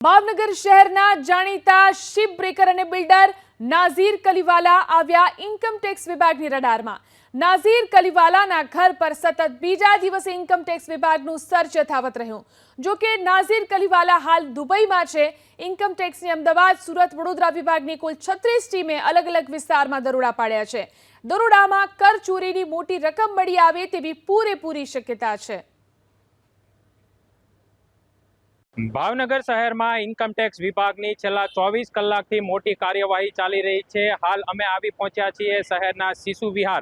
ભાવનગર શહેરના જાણીતા ship breaker અને બિલ્ડર નાઝીર કલીવાલા આવ્યા ઇન્કમટેક્સ વિભાગની રડારમાં। નાઝીર કલીવાલાના ઘર પર સતત બીજા દિવસે ઇન્કમટેક્સ વિભાગનું સર્ચ યથાવત રહ્યું। જો કે નાઝીર કલીવાલા હાલ દુબઈમાં છે। ઇન્કમટેક્સની અમદાવાદ, સુરત, વડોદરા વિભાગની કુલ 36 ટીમે અલગ અલગ વિસ્તારમાં દરોડા પાડ્યા છે। દરોડામાં કર ચોરીની મોટી રકમ મળી આવે તેવી પૂરેપૂરી શક્યતા છે। ભાવનગર શહેરમાં ઇન્કમટેક્સ વિભાગની છેલ્લા 24 કલાકથી મોટી કાર્યવાહી ચાલી રહી છે। હાલ અમે આવી પહોંચ્યા છીએ શહેરના શિશુ વિહાર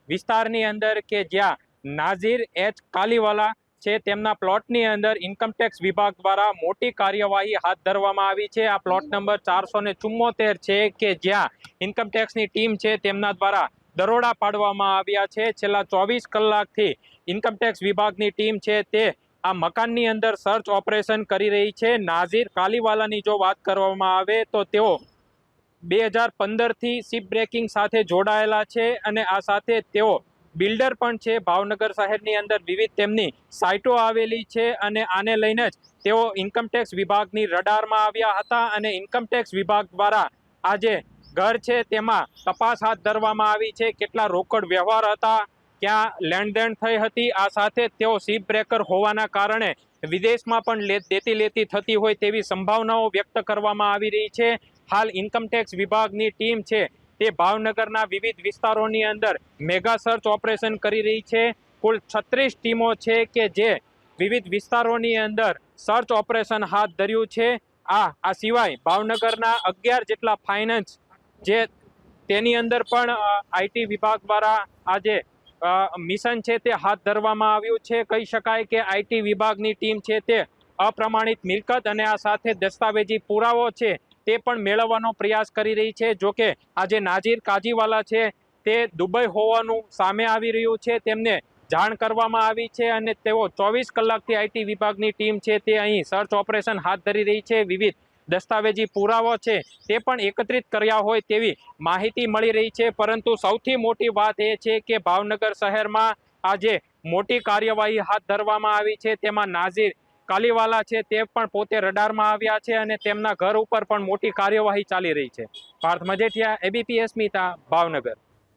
વિસ્તારની અંદર કે જ્યાં નાઝીર એચ કાલીવાલા છે તેમના પ્લોટની અંદર ઇન્કમટેક્સ વિભાગ દ્વારા મોટી કાર્યવાહી હાથ ધરવામાં આવી છે। આ પ્લોટ નંબર 474 છે કે જ્યાં ઇન્કમટેક્સની ટીમ છે તેમના દ્વારા દરોડા પાડવામાં આવ્યા છે। છેલ્લા 24 કલાકથી ઇન્કમટેક્સ વિભાગની ટીમ છે તે આ મકાનની અંદર સર્ચ ઓપરેશન કરી રહી છે। નાઝીર કાલીવાલાની જો વાત કરવામાં આવે તો તેઓ 2015થી શિપ બ્રેકિંગ સાથે જોડાયેલા છે અને આ સાથે તેઓ બિલ્ડર પણ છે। ભાવનગર શહેરની અંદર વિવિધ તેમની સાઇટો આવેલી છે અને આને લઈને જ તેઓ ઇન્કમટેક્સ વિભાગની રડારમાં આવ્યા હતા અને ઇન્કમટેક્સ વિભાગ દ્વારા આ જે ઘર છે તેમાં તપાસ હાથ ધરવામાં આવી છે। કેટલા રોકડ વ્યવહાર હતા, ક્યાં લેણદેણ થઈ હતી, આ સાથે તેઓ શિપ બ્રેકર હોવાના કારણે વિદેશમાં પણ દેતી લેતી થતી હોય તેવી સંભાવનાઓ વ્યક્ત કરવામાં આવી રહી છે। હાલ ઇન્કમટેક્સ વિભાગની ટીમ છે તે ભાવનગરના વિવિધ વિસ્તારોની અંદર મેગા સર્ચ ઓપરેશન કરી રહી છે। કુલ 36 ટીમો છે કે જે વિવિધ વિસ્તારોની અંદર સર્ચ ઓપરેશન હાથ ધર્યું છે। આ સિવાય ભાવનગરના 11 જેટલા ફાઇનાન્સ જે તેની અંદર પણ આઈટી વિભાગ દ્વારા આજે મિશન છે તે હાથ ધરવામાં આવ્યું છે। કહી શકાય કે આઈટી વિભાગની ટીમ છે તે અપ્રમાણિત મિલકત અને આ સાથે દસ્તાવેજી પુરાવો છે તે પણ મેળવવાનો પ્રયાસ કરી રહી છે। જો કે આજે નાઝીર કાજીવાલા છે તે દુબઈ હોવાનું સામે આવી રહ્યું છે, તેમને જાણ કરવામાં આવી છે અને તેઓ 24 કલાકથી આઈટી વિભાગની ટીમ છે તે અહીં સર્ચ ઓપરેશન હાથ ધરી રહી છે। વિવિધ દસ્તાવેજી પુરાવો છે તે પણ એકત્રિત કર્યા હોય તેવી માહિતી મળી રહી છે। પરંતુ સૌથી મોટી વાત એ છે કે ભાવનગર શહેરમાં આજે મોટી કાર્યવાહી હાથ ધરવામાં આવી છે, તેમાં નાઝીર કાલીવાલા છે તે પણ પોતે રડારમાં આવ્યા છે અને તેમના ઘર ઉપર પણ મોટી કાર્યવાહી ચાલી રહી છે। પાર્થ મજેઠિયા, એબીપી અસ્મિતા, ભાવનગર।